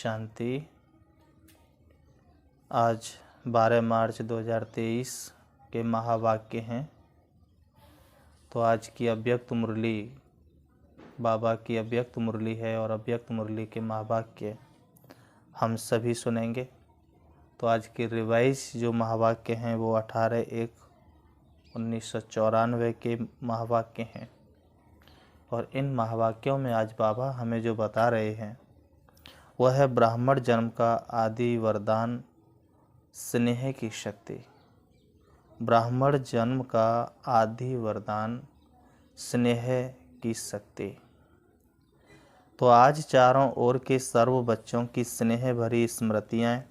शांति। आज 12 मार्च 2023 के महावाक्य हैं। तो आज की अव्यक्त मुरली बाबा की अव्यक्त मुरली है और अव्यक्त मुरली के महावाक्य हम सभी सुनेंगे। तो आज के रिवाइज जो महावाक्य हैं वो 18/1/1994 के महावाक्य हैं। और इन महावाक्यों में आज बाबा हमें जो बता रहे हैं वह है ब्राह्मण जन्म का आदि वरदान स्नेह की शक्ति। ब्राह्मण जन्म का आदि वरदान स्नेह की शक्ति। तो आज चारों ओर के सर्व बच्चों की स्नेह भरी स्मृतियाँ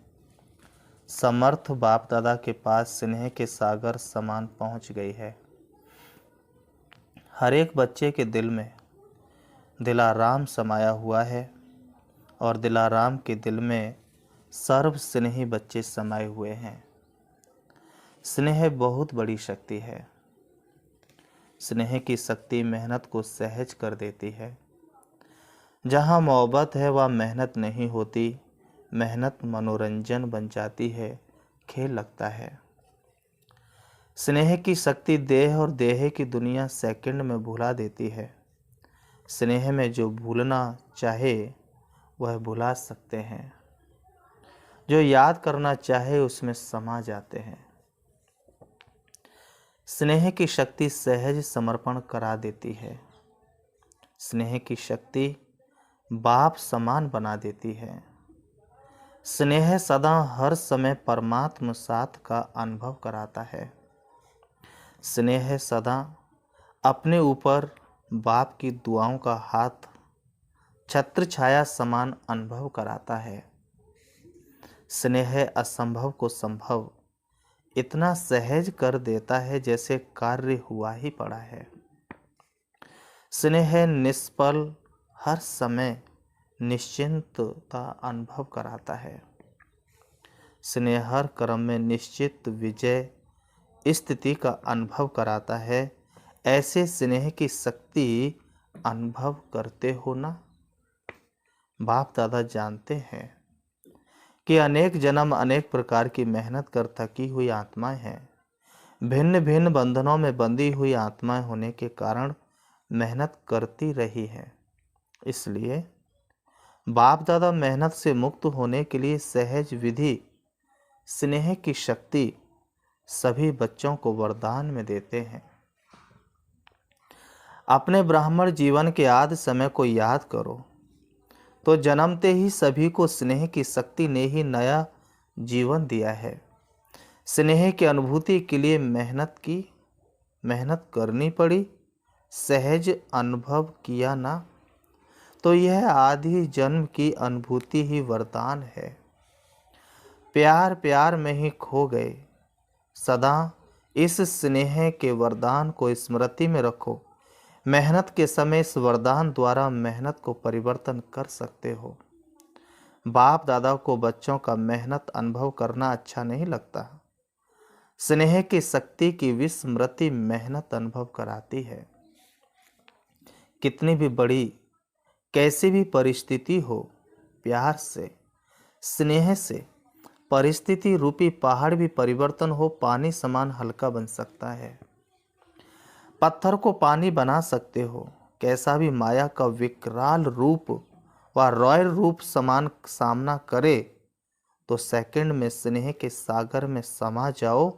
समर्थ बाप दादा के पास स्नेह के सागर समान पहुंच गई है। हर एक बच्चे के दिल में दिलाराम समाया हुआ है और दिलाराम के दिल में सर्व स्नेही बच्चे समाये हुए हैं। स्नेह बहुत बड़ी शक्ति है। स्नेह की शक्ति मेहनत को सहज कर देती है। जहाँ मोहब्बत है वहाँ मेहनत नहीं होती, मेहनत मनोरंजन बन जाती है, खेल लगता है। स्नेह की शक्ति देह और देह की दुनिया सेकंड में भुला देती है। स्नेह में जो भूलना चाहे वह भुला सकते हैं, जो याद करना चाहे उसमें समा जाते हैं। स्नेह की शक्ति सहज समर्पण करा देती है। स्नेह की शक्ति बाप समान बना देती है। स्नेह सदा हर समय परमात्म साथ का अनुभव कराता है। स्नेह सदा अपने ऊपर बाप की दुआओं का हाथ छत्र छाया समान अनुभव कराता है। स्नेह असंभव को संभव इतना सहज कर देता है जैसे कार्य हुआ ही पड़ा है। स्नेह निष्फल हर समय निश्चिंतता अनुभव कराता है। स्नेह हर कर्म में निश्चित विजय स्थिति का अनुभव कराता है। ऐसे स्नेह की शक्ति अनुभव करते हो ना। बाप दादा जानते हैं कि अनेक जन्म अनेक प्रकार की मेहनत कर थकी हुई आत्माएं हैं। भिन्न भिन्न बंधनों में बंधी हुई आत्माएं होने के कारण मेहनत करती रही है। इसलिए बाप दादा मेहनत से मुक्त होने के लिए सहज विधि स्नेह की शक्ति सभी बच्चों को वरदान में देते हैं। अपने ब्राह्मण जीवन के आदि समय को याद करो तो जन्मते ही सभी को स्नेह की शक्ति ने ही नया जीवन दिया है। स्नेह की अनुभूति के लिए मेहनत करनी पड़ी, सहज अनुभव किया ना तो यह आदि जन्म की अनुभूति ही वरदान है। प्यार प्यार में ही खो गए। सदा इस स्नेह के वरदान को स्मृति में रखो। मेहनत के समय इस वरदान द्वारा मेहनत को परिवर्तन कर सकते हो। बाप दादा को बच्चों का मेहनत अनुभव करना अच्छा नहीं लगता। स्नेह की शक्ति की विस्मृति मेहनत अनुभव कराती है। कितनी भी बड़ी कैसी भी परिस्थिति हो, प्यार से स्नेह से परिस्थिति रूपी पहाड़ भी परिवर्तन हो पानी समान हल्का बन सकता है। पत्थर को पानी बना सकते हो। कैसा भी माया का विकराल रूप व रॉयल रूप समान सामना करे तो सेकंड में स्नेह के सागर में समा जाओ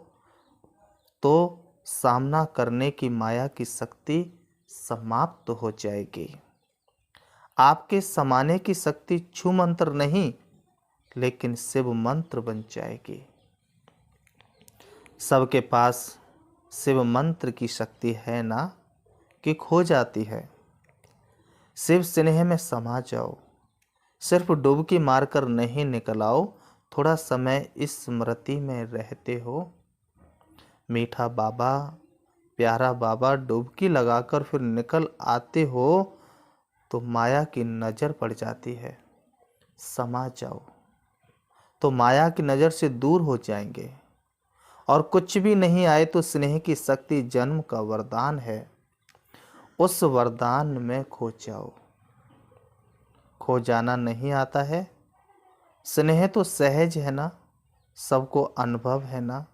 तो सामना करने की माया की शक्ति समाप्त हो जाएगी। आपके समाने की शक्ति छू मंत्र नहीं लेकिन शिव मंत्र बन जाएगी। सबके पास शिव मंत्र की शक्ति है ना कि खो जाती है। शिव स्नेह में समा जाओ। सिर्फ डुबकी मारकर नहीं निकल आओ। थोड़ा समय इस स्मृति में रहते हो। मीठा बाबा प्यारा बाबा डुबकी लगाकर फिर निकल आते हो तो माया की नज़र पड़ जाती है। समा जाओ तो माया की नज़र से दूर हो जाएंगे। और कुछ भी नहीं आए तो स्नेह की शक्ति जन्म का वरदान है। उस वरदान में खो जाओ। खो जाना नहीं आता है स्नेह तो सहज है ना, सबको अनुभव है ना।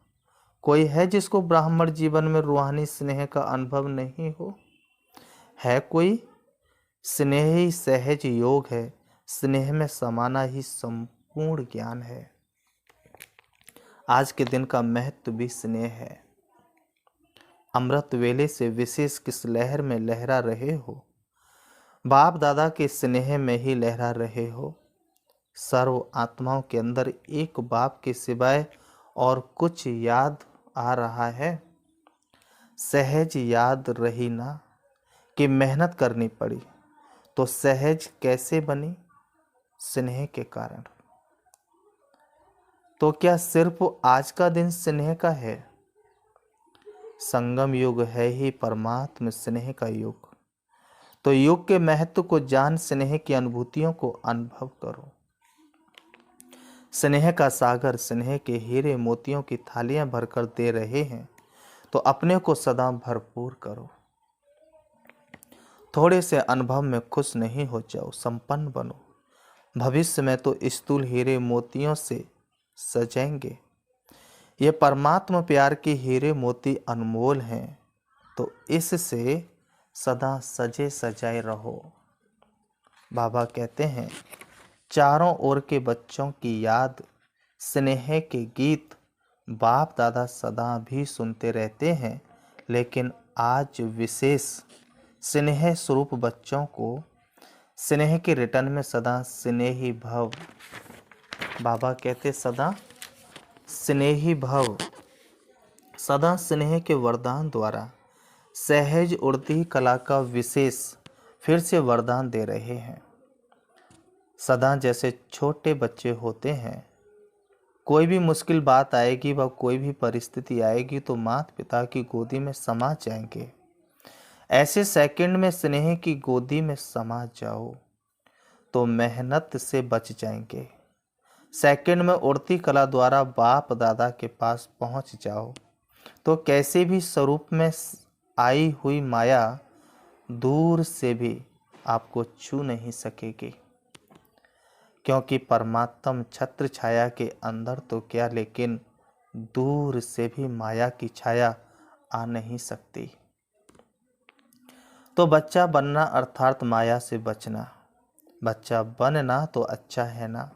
कोई है जिसको ब्राह्मण जीवन में रूहानी स्नेह का अनुभव नहीं हो? है कोई? स्नेह ही सहज योग है, स्नेह में समाना ही संपूर्ण ज्ञान है। आज के दिन का महत्व भी स्नेह है। अमृत वेले से विशेष किस लहर में लहरा रहे हो? बाप दादा के स्नेह में ही लहरा रहे हो। सर्व आत्माओं के अंदर एक बाप के सिवाय और कुछ याद आ रहा है? सहज याद रही ना कि मेहनत करनी पड़ी, तो सहज कैसे बनी? स्नेह के कारण। तो क्या सिर्फ आज का दिन स्नेह का है? संगम युग है ही परमात्म स्नेह का युग। तो युग के महत्व को जान स्नेह की अनुभूतियों को अनुभव करो। स्नेह का सागर स्नेह के हीरे मोतियों की थालियां भरकर दे रहे हैं, तो अपने को सदा भरपूर करो। थोड़े से अनुभव में खुश नहीं हो जाओ, संपन्न बनो। भविष्य में तो स्थूल हीरे मोतियों से सजेंगे। ये परमात्मा प्यार के हीरे मोती अनमोल हैं, तो इससे सदा सजे सजाए रहो। बाबा कहते हैं, चारों ओर के बच्चों की याद, स्नेह के गीत बाप दादा सदा भी सुनते रहते हैं, लेकिन आज विशेष स्नेह स्वरूप बच्चों को स्नेह के रिटर्न में सदा स्नेही भव। बाबा कहते सदा स्नेही भव, सदा स्नेह के वरदान द्वारा सहज उड़ती कला का विशेष फिर से वरदान दे रहे हैं। सदा जैसे छोटे बच्चे होते हैं, कोई भी मुश्किल बात आएगी व कोई भी परिस्थिति आएगी तो माता पिता की गोदी में समा जाएंगे। ऐसे सेकंड में स्नेह की गोदी में समा जाओ तो मेहनत से बच जाएंगे। सेकंड में उड़ती कला द्वारा बाप दादा के पास पहुंच जाओ तो कैसे भी स्वरूप में आई हुई माया दूर से भी आपको छू नहीं सकेगी, क्योंकि परमात्म छत्र छाया के अंदर तो क्या, लेकिन दूर से भी माया की छाया आ नहीं सकती। तो बच्चा बनना अर्थात माया से बचना। बच्चा बनना तो अच्छा है ना।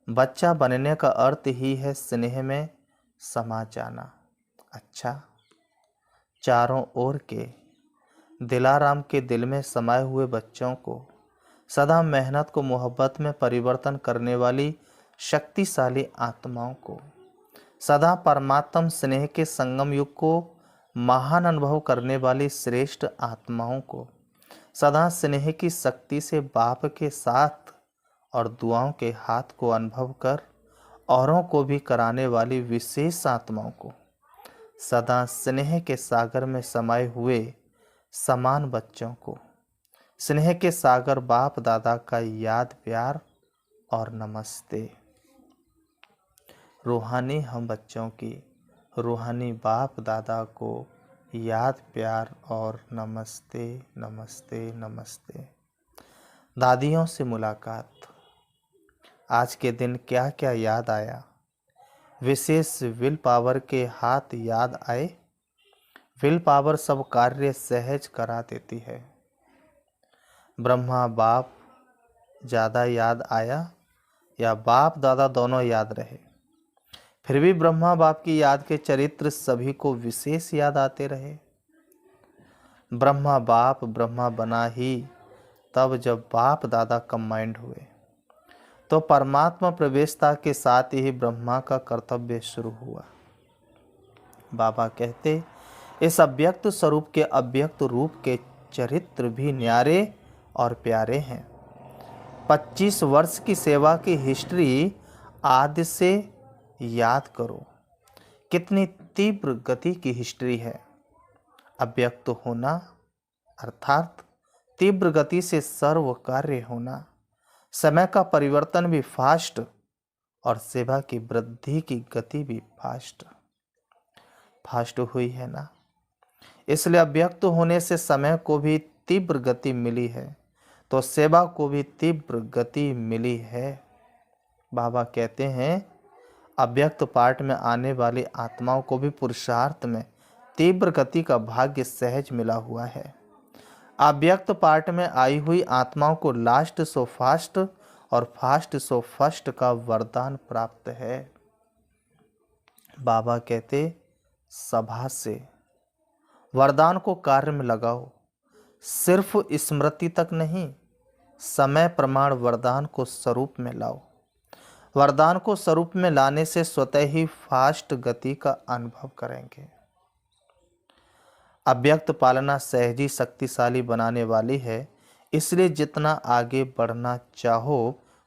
बच्चा बनने का अर्थ ही है स्नेह में समा जाना। अच्छा, चारों ओर के दिलाराम के दिल में समाये हुए बच्चों को सदा मेहनत को मोहब्बत में परिवर्तन करने वाली शक्तिशाली आत्माओं को, सदा परमात्म स्नेह के संगम युग को महान अनुभव करने वाली श्रेष्ठ आत्माओं को, सदा स्नेह की शक्ति से बाप के साथ और दुआओं के हाथ को अनुभव कर औरों को भी कराने वाली विशेष आत्माओं को, सदा स्नेह के सागर में समाये हुए समान बच्चों को, स्नेह के सागर बाप दादा का याद प्यार और नमस्ते। रूहानी हम बच्चों की रूहानी बाप दादा को याद प्यार और नमस्ते नमस्ते नमस्ते। दादियों से मुलाकात। आज के दिन क्या क्या याद आया? विशेष विल पावर के हाथ याद आए? विल पावर सब कार्य सहज करा देती है। ब्रह्मा बाप ज़्यादा याद आया या बाप दादा दोनों याद रहे? फिर भी ब्रह्मा बाप की याद के चरित्र सभी को विशेष याद आते रहे। ब्रह्मा बाप ब्रह्मा बना ही तब जब बाप दादा कंबाइंड हुए, तो परमात्मा प्रवेशता के साथ ही ब्रह्मा का कर्तव्य शुरू हुआ। बाबा कहते, इस अव्यक्त स्वरूप के अव्यक्त रूप के चरित्र भी न्यारे और प्यारे हैं। 25 वर्ष की सेवा की हिस्ट्री आदि से याद करो, कितनी तीव्र गति की हिस्ट्री है। अव्यक्त होना अर्थात तीव्र गति से सर्व कार्य होना, समय का परिवर्तन भी फास्ट और सेवा की वृद्धि की गति भी फास्ट हुई है ना। इसलिए अव्यक्त होने से समय को भी तीव्र गति मिली है, तो सेवा को भी तीव्र गति मिली है। बाबा कहते हैं अव्यक्त पाठ में आने वाली आत्माओं को भी पुरुषार्थ में तीव्र गति का भाग्य सहज मिला हुआ है। अव्यक्त पाठ में आई हुई आत्माओं को लास्ट सो फास्ट और फास्ट सो फर्स्ट का वरदान प्राप्त है। बाबा कहते सभा से वरदान को कार्य में लगाओ, सिर्फ स्मृति तक नहीं, समय प्रमाण वरदान को स्वरूप में लाओ। वरदान को स्वरूप में लाने से स्वतः ही फास्ट गति का अनुभव करेंगे। अव्यक्त पालना सहजी शक्तिशाली बनाने वाली है, इसलिए जितना आगे बढ़ना चाहो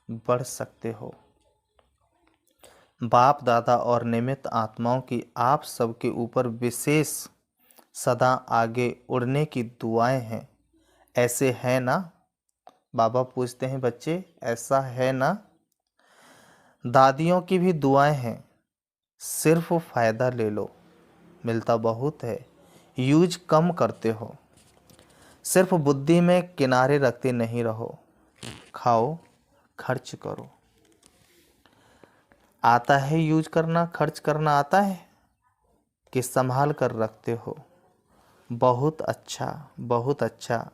बढ़ सकते हो। बाप दादा और निमित्त आत्माओं की आप सबके ऊपर विशेष सदा आगे उड़ने की दुआएं हैं। ऐसे है ना? बाबा पूछते हैं बच्चे ऐसा है ना? दादियों की भी दुआएं हैं, सिर्फ फायदा ले लो, मिलता बहुत है, यूज कम करते हो। सिर्फ बुद्धि में किनारे रखते नहीं रहो, खाओ खर्च करो। आता है यूज करना, खर्च करना आता है कि संभाल कर रखते हो? बहुत अच्छा, बहुत अच्छा,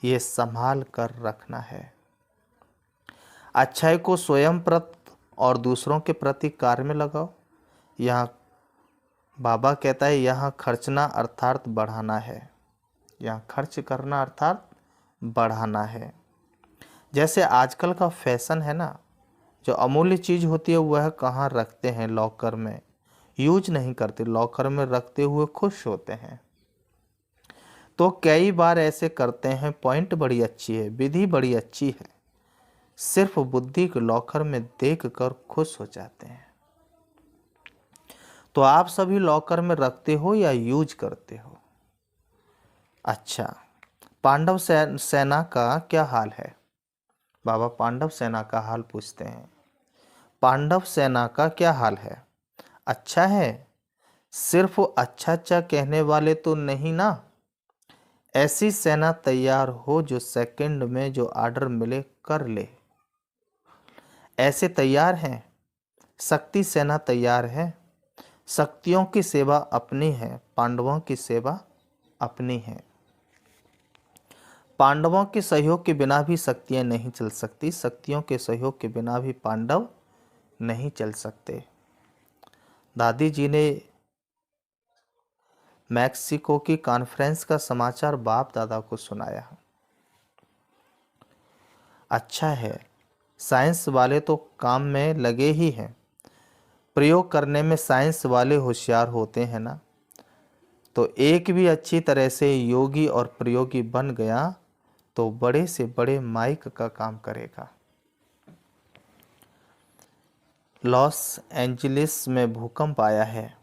ये संभाल कर रखना है। अच्छाई को स्वयं प्रति और दूसरों के प्रति कार्य में लगाओ। यहाँ बाबा कहता है यहाँ खर्चना अर्थात बढ़ाना है, यहाँ खर्च करना अर्थात बढ़ाना है। जैसे आजकल का फैशन है ना, जो अमूल्य चीज़ होती है वह कहाँ रखते हैं? लॉकर में। यूज नहीं करते, लॉकर में रखते हुए खुश होते हैं। तो कई बार ऐसे करते हैं। पॉइंट बड़ी अच्छी है, विधि बड़ी अच्छी है, सिर्फ बुद्धि को लॉकर में देख कर खुश हो जाते हैं। तो आप सभी लॉकर में रखते हो या यूज करते हो? अच्छा, पांडव सेना का क्या हाल है? बाबा पांडव सेना का हाल पूछते हैं। पांडव सेना का क्या हाल है? अच्छा है। सिर्फ अच्छा अच्छा कहने वाले तो नहीं ना। ऐसी सेना तैयार हो जो सेकंड में जो ऑर्डर मिले कर ले। ऐसे तैयार हैं। शक्ति सेना तैयार है। शक्तियों की सेवा अपनी है, पांडवों की सेवा अपनी है। पांडवों के सहयोग के बिना भी शक्तियां नहीं चल सकती, शक्तियों के सहयोग के बिना भी पांडव नहीं चल सकते। दादी जी ने मैक्सिको की कॉन्फ्रेंस का समाचार बाप दादा को सुनाया। अच्छा है, साइंस वाले तो काम में लगे ही हैं। प्रयोग करने में साइंस वाले होशियार होते हैं ना। तो एक भी अच्छी तरह से योगी और प्रयोगी बन गया तो बड़े से बड़े माइक का काम करेगा। लॉस एंजलिस में भूकंप आया है।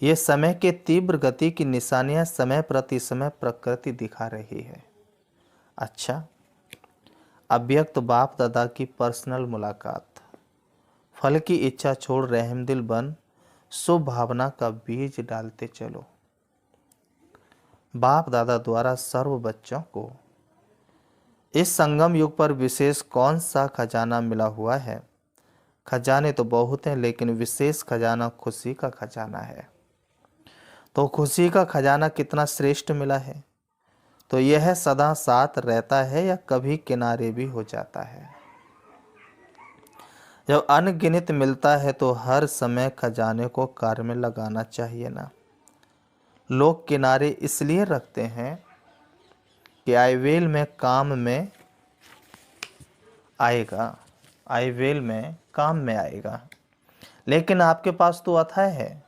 ये समय के तीव्र गति की निशानियां समय प्रति समय प्रकृति दिखा रही है। अच्छा, अव्यक्त बाप दादा की पर्सनल मुलाकात। फल की इच्छा छोड़ रहमदिल बन शुभ भावना का बीज डालते चलो। बाप दादा द्वारा सर्व बच्चों को इस संगम युग पर विशेष कौन सा खजाना मिला हुआ है? खजाने तो बहुत हैं, लेकिन विशेष खजाना खुशी का खजाना है। तो खुशी का खजाना कितना श्रेष्ठ मिला है? तो यह सदा साथ रहता है या कभी किनारे भी हो जाता है? जब अनगिनत मिलता है तो हर समय खजाने को कार्य में लगाना चाहिए ना। लोग किनारे इसलिए रखते हैं कि आईवेल में काम में आएगा, आईवेल में काम में आएगा। लेकिन आपके पास तो अथाह है।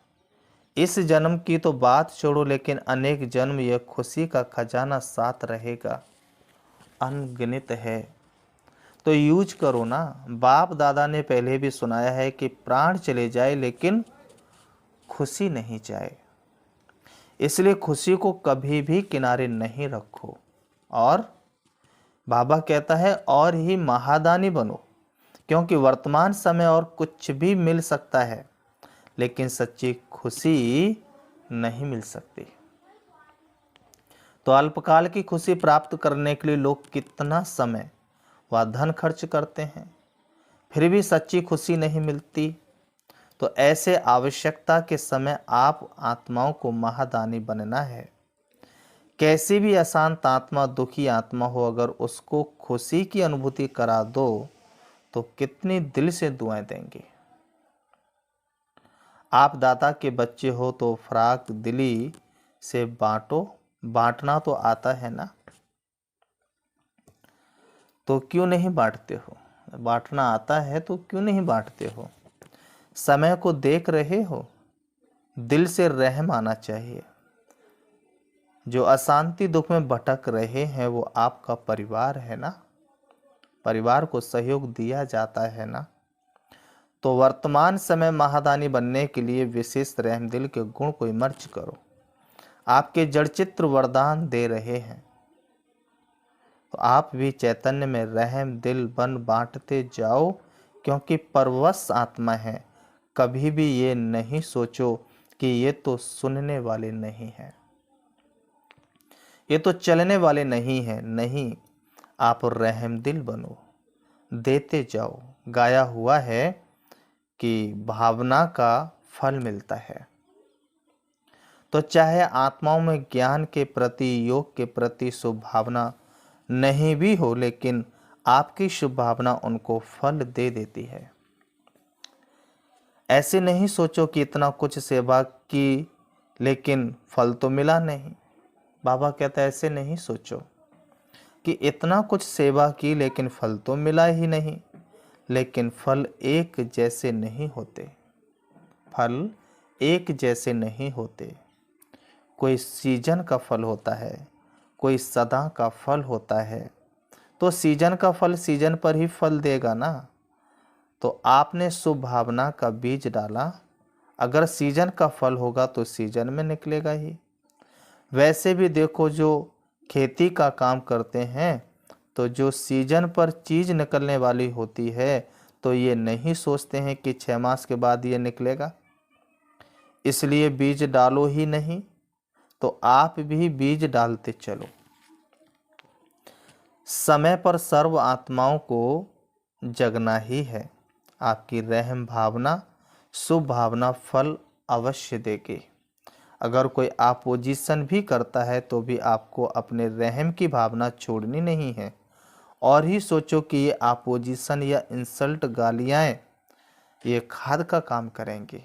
इस जन्म की तो बात छोड़ो, लेकिन अनेक जन्म यह खुशी का खजाना साथ रहेगा, अनगिनत है। तो यूज करो ना। बाप दादा ने पहले भी सुनाया है कि प्राण चले जाए लेकिन खुशी नहीं जाए। इसलिए खुशी को कभी भी किनारे नहीं रखो। और बाबा कहता है और ही महादानी बनो, क्योंकि वर्तमान समय और कुछ भी मिल सकता है लेकिन सच्ची खुशी नहीं मिल सकती। तो अल्पकाल की खुशी प्राप्त करने के लिए लोग कितना समय व धन खर्च करते हैं, फिर भी सच्ची खुशी नहीं मिलती, तो ऐसे आवश्यकता के समय आप आत्माओं को महादानी बनना है। कैसी भी अशांत आत्मा, दुखी आत्मा हो, अगर उसको खुशी की अनुभूति करा दो तो कितनी दिल से दुआएं देंगे। आप दाता के बच्चे हो तो फराक दिली से बांटो। बांटना तो आता है ना, तो क्यों नहीं बांटते हो? बांटना आता है तो क्यों नहीं बांटते हो? समय को देख रहे हो, दिल से रहम आना चाहिए। जो अशांति दुख में भटक रहे हैं वो आपका परिवार है ना, परिवार को सहयोग दिया जाता है ना। तो वर्तमान समय महादानी बनने के लिए विशेष रहम दिल के गुण को इमर्ज करो। आपके जड़ चित्र वरदान दे रहे हैं, तो आप भी चैतन्य में रहम दिल बन बांटते जाओ, क्योंकि परवश आत्मा है। कभी भी ये नहीं सोचो कि ये तो सुनने वाले नहीं हैं, ये तो चलने वाले नहीं हैं। नहीं, आप रहम दिल बनो, देते जाओ। गाया हुआ है कि भावना का फल मिलता है। तो चाहे आत्माओं में ज्ञान के प्रति, योग के प्रति शुभ भावना नहीं भी हो, लेकिन आपकी शुभ भावना उनको फल दे देती है। ऐसे नहीं सोचो कि इतना कुछ सेवा की लेकिन फल तो मिला नहीं। बाबा कहता है ऐसे नहीं सोचो कि इतना कुछ सेवा की लेकिन फल तो मिला ही नहीं। लेकिन फल एक जैसे नहीं होते, फल एक जैसे नहीं होते। कोई सीजन का फल होता है, कोई सदा का फल होता है। तो सीजन का फल सीजन पर ही फल देगा ना। तो आपने शुभ भावना का बीज डाला, अगर सीजन का फल होगा तो सीजन में निकलेगा ही। वैसे भी देखो, जो खेती का काम करते हैं, तो जो सीजन पर चीज निकलने वाली होती है, तो ये नहीं सोचते हैं कि 6 मास के बाद ये निकलेगा, इसलिए बीज डालो ही नहीं। तो आप भी बीज डालते चलो। समय पर सर्व आत्माओं को जगना ही है। आपकी रहम भावना, शुभ भावना फल अवश्य देगी। अगर कोई अपोजिशन भी करता है तो भी आपको अपने रहम की भावना छोड़नी नहीं है। और ही सोचो कि ये अपोजिशन या इंसल्ट, गालियाँ ये खाद का काम करेंगी,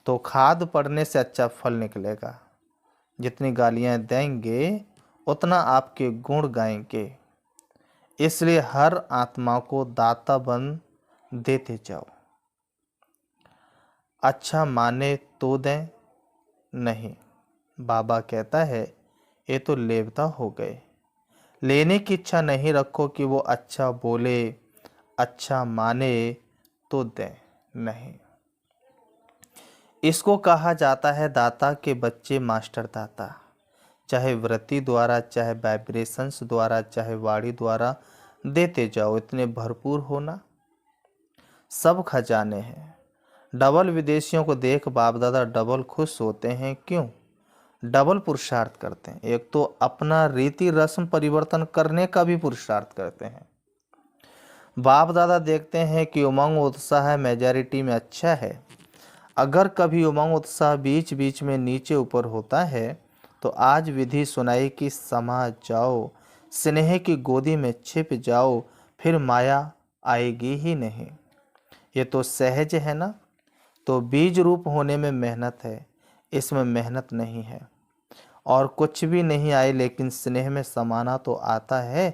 तो खाद पड़ने से अच्छा फल निकलेगा। जितनी गालियाँ देंगे उतना आपके गुण गाएंगे। इसलिए हर आत्मा को दाता बन देते जाओ। अच्छा माने तो दें, नहीं। बाबा कहता है ये तो लेवता हो गए। लेने की इच्छा नहीं रखो कि वो अच्छा बोले, अच्छा माने तो दें, नहीं। इसको कहा जाता है दाता के बच्चे मास्टर दाता। चाहे वृत्ति द्वारा, चाहे वाइब्रेशंस द्वारा, चाहे वाणी द्वारा देते जाओ। इतने भरपूर होना, सब खजाने हैं। डबल विदेशियों को देख बाप दादा डबल खुश होते हैं। क्यों? डबल पुरुषार्थ करते हैं। एक तो अपना रीति रस्म परिवर्तन करने का भी पुरुषार्थ करते हैं। बाप दादा देखते हैं कि उमंग उत्साह मेजॉरिटी में अच्छा है। अगर कभी उमंग उत्साह बीच बीच में नीचे ऊपर होता है तो आज विधि सुनाई कि समा जाओ, स्नेह की गोदी में छिप जाओ, फिर माया आएगी ही नहीं। ये तो सहज है ना। तो बीज रूप होने में मेहनत है, इसमें मेहनत नहीं है। और कुछ भी नहीं आए लेकिन स्नेह में समाना तो आता है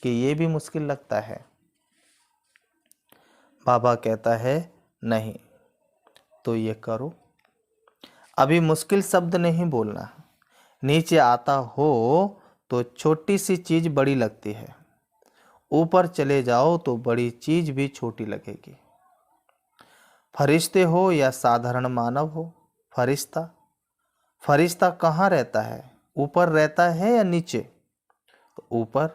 कि ये भी मुश्किल लगता है। बाबा कहता है नहीं, तो ये करो। अभी मुश्किल शब्द नहीं बोलना। नीचे आता हो तो छोटी सी चीज बड़ी लगती है, ऊपर चले जाओ तो बड़ी चीज भी छोटी लगेगी। फरिश्ते हो या साधारण मानव हो, फरिश्ता फरिश्ता कहाँ रहता है? ऊपर रहता है या नीचे? तो ऊपर।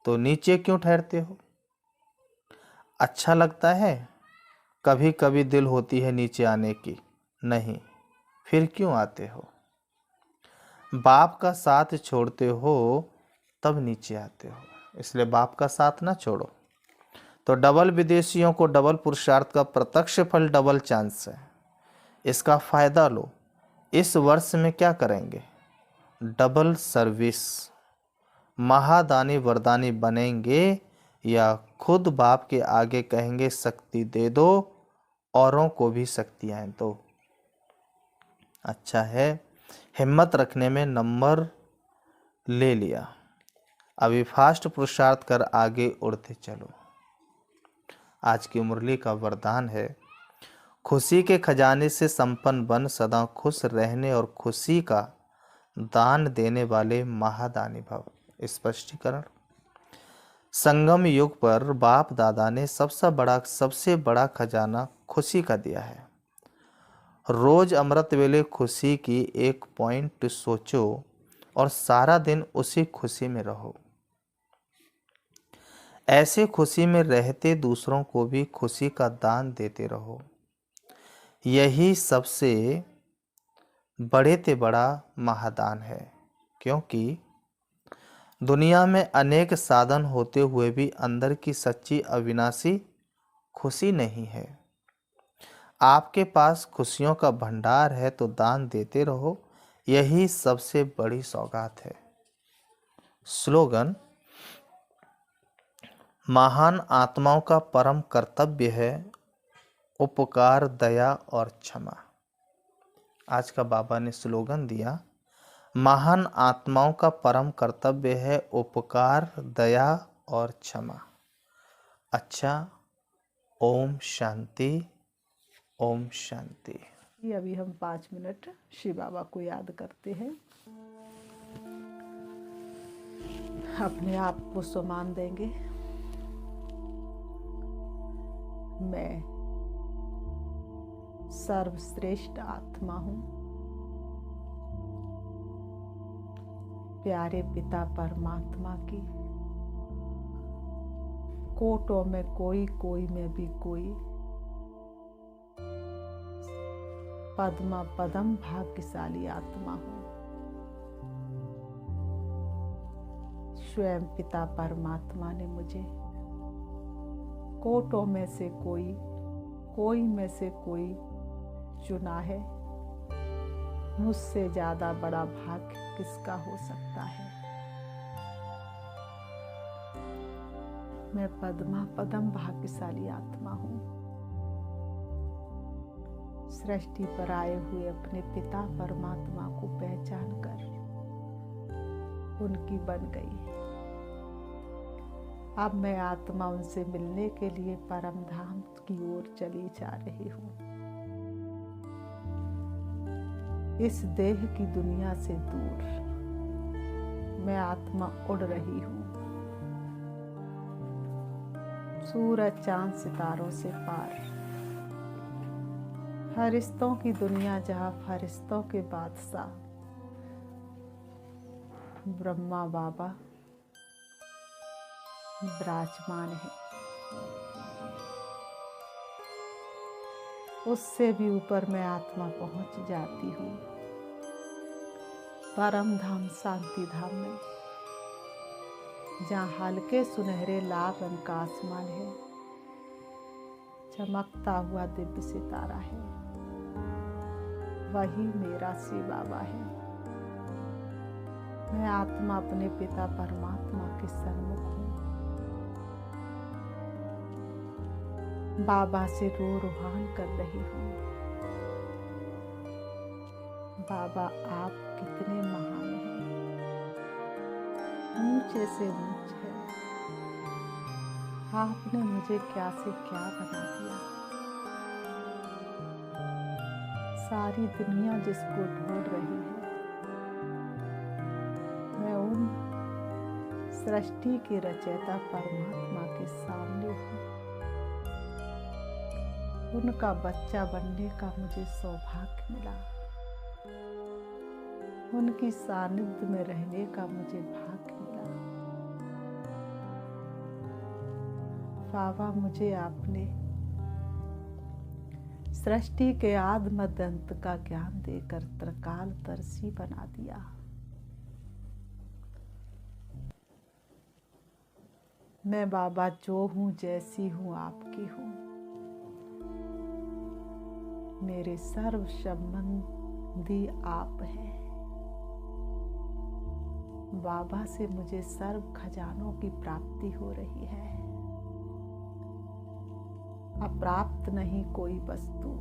तो नीचे क्यों ठहरते हो? अच्छा लगता है? कभी कभी दिल होती है नीचे आने की, नहीं, फिर क्यों आते हो? बाप का साथ छोड़ते हो तब नीचे आते हो, इसलिए बाप का साथ ना छोड़ो। तो डबल विदेशियों को डबल पुरुषार्थ का प्रत्यक्ष फल डबल चांस है। इसका फायदा लो। इस वर्ष में क्या करेंगे? Double service. महादानी वरदानी बनेंगे या खुद बाप के आगे कहेंगे शक्ति दे दो, औरों को भी शक्तियां दो। अच्छा है, हिम्मत रखने में नंबर ले लिया। अभी फास्ट पुरुषार्थ कर आगे उड़ते चलो। आज की मुरली का वरदान है, खुशी के खजाने से संपन्न बन, सदा खुश रहने और खुशी का दान देने वाले महादानी भव। स्पष्टीकरण, संगम युग पर बाप दादा ने सबसे बड़ा खजाना खुशी का दिया है। रोज अमृत वेले खुशी की एक पॉइंट सोचो और सारा दिन उसी खुशी में रहो। ऐसे खुशी में रहते दूसरों को भी खुशी का दान देते रहो। यही सबसे बड़े ते बड़ा महादान है, क्योंकि दुनिया में अनेक साधन होते हुए भी अंदर की सच्ची अविनाशी खुशी नहीं है। आपके पास खुशियों का भंडार है तो दान देते रहो, यही सबसे बड़ी सौगात है। स्लोगन, महान आत्माओं का परम कर्तव्य है उपकार, दया और क्षमा। आज का बाबा ने स्लोगन दिया, महान आत्माओं का परम कर्तव्य है उपकार, दया और क्षमा। अच्छा, ओम शांति, ओम शांति। अभी हम 5 मिनट शिव बाबा को याद करते हैं। अपने आप को सम्मान देंगे। मैं सर्वश्रेष्ठ आत्मा हूँ। प्यारे पिता परमात्मा की कोटों में कोई, कोई में भी कोई, पद्मा पदम भाग्यशाली आत्मा हूँ। स्वयं पिता परमात्मा ने मुझे कोटों में से कोई, कोई में से कोई चुना है। मुझसे ज्यादा बड़ा भाग्य किसका हो सकता है। मैं पद्मा पदम भाग्यशाली आत्मा हूँ। सृष्टि पर आए हुए अपने पिता परमात्मा को पहचान कर उनकी बन गई। अब मैं आत्मा उनसे मिलने के लिए परम धाम की ओर चली जा रही हूँ। इस देह की दुनिया से दूर मैं आत्मा उड़ रही हूँ। सूरज चांद सितारों से पार, फरिश्तों की दुनिया जहाँ फरिश्तों के बादशाह ब्रह्मा बाबा विराजमान है, उससे भी ऊपर मैं आत्मा पहुंच जाती हूँ। परम धाम शांति धाम में, जहाँ हल्के सुनहरे लाल रंग का आसमान है, चमकता हुआ दिव्य सितारा है, वही मेरा शिव बाबा है। मैं आत्मा अपने पिता परमात्मा के सन्मुख हूँ। बाबा से रोहान कर रही हूँ। बाबा आप कितने महान हैं, ऊंचे से ऊंच है। आपने मुझे क्या से क्या बना दिया। सारी दुनिया जिसको ढूंढ रही है, मैं उन सृष्टि के रचयिता परमात्मा के सामने हूँ। उनका बच्चा बनने का मुझे सौभाग्य मिला। उनकी सानिध्य में रहने का मुझे भाग्य मिला। बाबा, मुझे आपने सृष्टि के आदि मध्य अंत का ज्ञान देकर त्रिकालदर्शी बना दिया। मैं बाबा जो हूँ जैसी हूँ आपकी हूँ। मेरे सर्व संबंधी आप हैं। बाबा से मुझे सर्व खजानों की प्राप्ति हो रही है। अप्राप्त नहीं कोई वस्तु,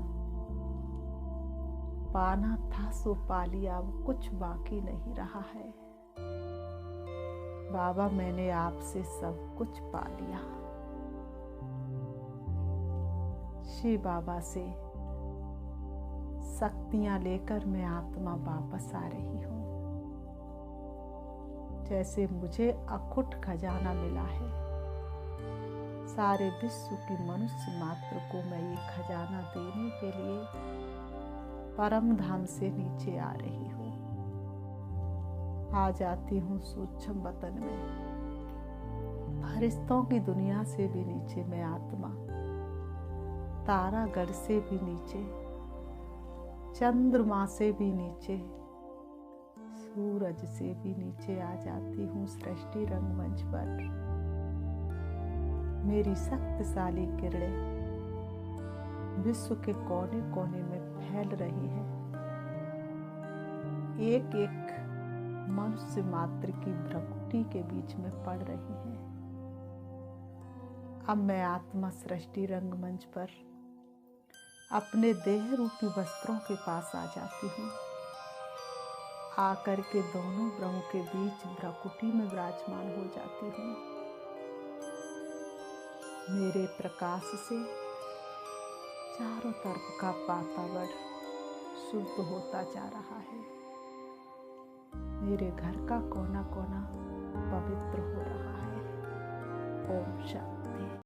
पाना था सो पा लिया, अब कुछ बाकी नहीं रहा है। बाबा मैंने आपसे सब कुछ पा लिया। शिव बाबा से शक्तियां लेकर मैं आत्मा वापस आ रही हूँ। जैसे मुझे अखुट खजाना मिला है, सारे विश्व की मनुष्य मात्र को मैं ये खजाना देने के लिए परम धाम से नीचे आ रही हूँ। आ जाती हूँ सूक्ष्म वतन में, फरिश्तों की दुनिया से भी नीचे मैं आत्मा, तारागढ़ से भी नीचे, चंद्रमा से भी नीचे, सूरज से भी नीचे आ जाती हूँ सृष्टि रंगमंच पर। मेरी शक्तिशाली किरणें विश्व के कोने कोने में फैल रही है। एक एक मनुष्य मात्र की भ्रकुटी के बीच में पड़ रही है। अब मैं आत्मा सृष्टि रंगमंच पर अपने देह रूपी वस्त्रों के पास आ जाती हूँ। आकर के दोनों ब्रह्म के बीच भ्रकुटी में विराजमान हो जाती हूँ। मेरे प्रकाश से चारों तरफ का वातावरण शुद्ध होता जा रहा है। मेरे घर का कोना कोना पवित्र हो रहा है। ओम शांति।